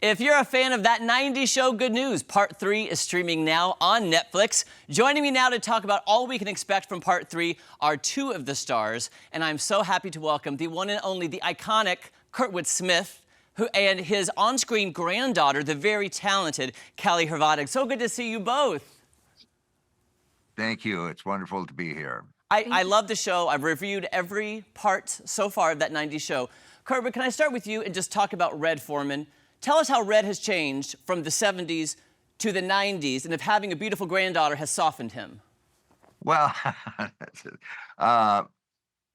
If you're a fan of That 90s Show, good news. Part 3 is streaming now on Netflix. Joining me now to talk about all we can expect from Part 3 are two of the stars. And I'm so happy to welcome the one and only, the iconic Kurtwood Smith, and his on-screen granddaughter, the very talented Callie Haverda. So good to see you both. Thank you. It's wonderful to be here. I love the show. I've reviewed every part so far of That 90s Show. Kurtwood, can I start with you and just talk about Red Foreman? Tell us how Red has changed from the 70s to the 90s, and if having a beautiful granddaughter has softened him. Well,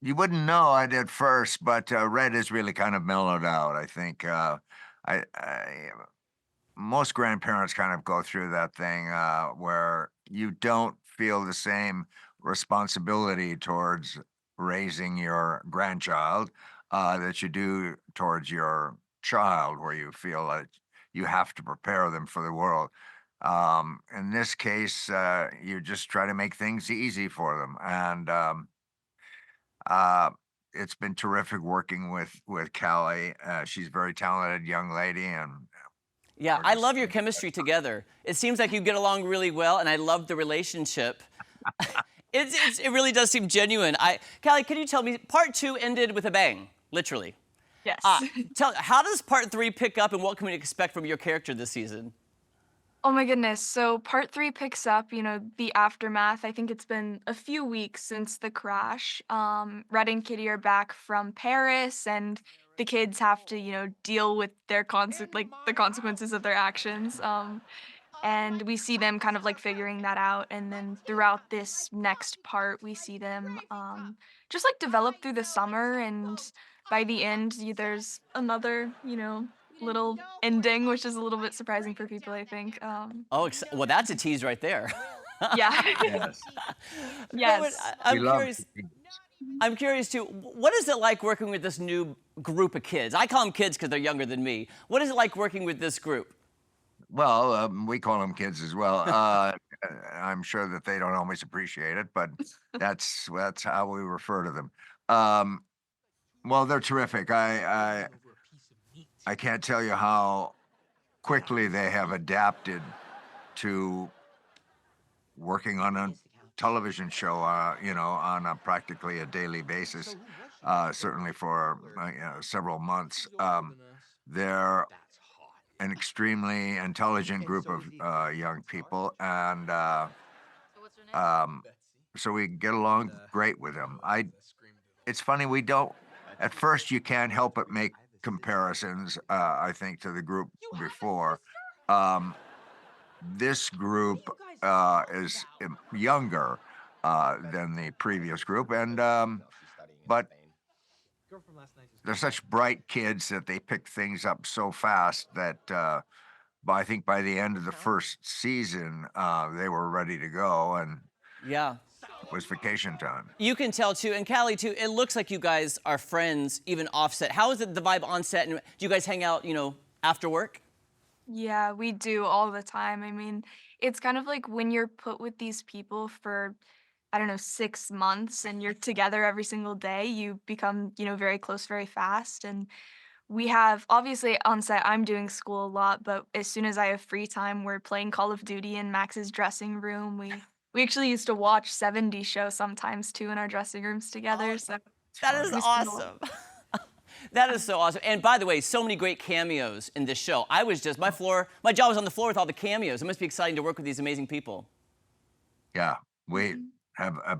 you wouldn't know it at first, but Red has really kind of mellowed out. I think most grandparents kind of go through that thing where you don't feel the same responsibility towards raising your grandchild that you do towards your child, where you feel like you have to prepare them for the world. In this case, you just try to make things easy for them, and it's been terrific working with Callie. She's a very talented young lady, and yeah, I love your chemistry together. It seems like you get along really well, and I love the relationship. It really does seem genuine. Callie, can you tell me, part 2 ended with a bang, literally? Yes. How does part 3 pick up, and what can we expect from your character this season? Oh my goodness. So part 3 picks up, the aftermath. I think it's been a few weeks since the crash. Red and Kitty are back from Paris, and the kids have to, deal with their the consequences of their actions. And we see them kind of like figuring that out. And then throughout this next part, we see them just like develop through the summer. And by the end, there's another, little ending, which is a little bit surprising for people, I think. Oh, well, that's a tease right there. Yeah. yes, Yes. I'm curious too, what is it like working with this new group of kids? I call them kids because they're younger than me. What is it like working with this group? well, we call them kids as well. I'm sure that they don't always appreciate it, but that's how we refer to them. Well, they're terrific. I can't tell you how quickly they have adapted to working on a television show, on practically a daily basis, certainly for several months. They're an extremely intelligent group of young people, and so we get along great with them. It's funny, we don't, at first you can't help but make comparisons, I think, to the group before. This group is younger than the previous group, and but they're such bright kids that they pick things up so fast that I think by the end of the first season, they were ready to go, and Yeah. it was vacation time. You can tell too, and Callie too, it looks like you guys are friends, even off set. How is it the vibe on set, and do you guys hang out, after work? Yeah, we do all the time. I mean, it's kind of like when you're put with these people for, I don't know, 6 months and you're together every single day, you become, very close very fast. And we have, obviously on set, I'm doing school a lot, but as soon as I have free time, we're playing Call of Duty in Max's dressing room. We actually used to watch 70s show sometimes too in our dressing rooms together. So That is we spend a lot. awesome. That is so awesome. And by the way, so many great cameos in this show. My job was on the floor with all the cameos. It must be exciting to work with these amazing people. Yeah, we have a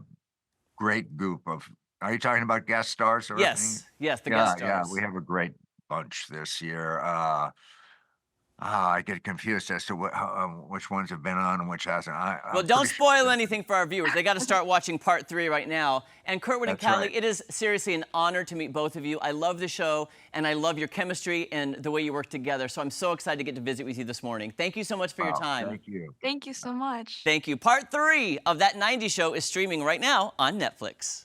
great group of. Are you talking about guest stars or Yes, yes, the Yeah, guest stars. we have a great bunch this year. I get confused as to which ones have been on and which hasn't. Well, I'm don't pretty sure spoil that- anything for our viewers. They got to start watching part 3 right now. And Kurtwood and That's Callie, right. it is seriously an honor to meet both of you. I love the show, and I love your chemistry and the way you work together. So I'm so excited to get to visit with you this morning. Thank you so much for your Oh, time. Thank you. Thank you so much. Thank you. Part 3 of That 90s Show is streaming right now on Netflix.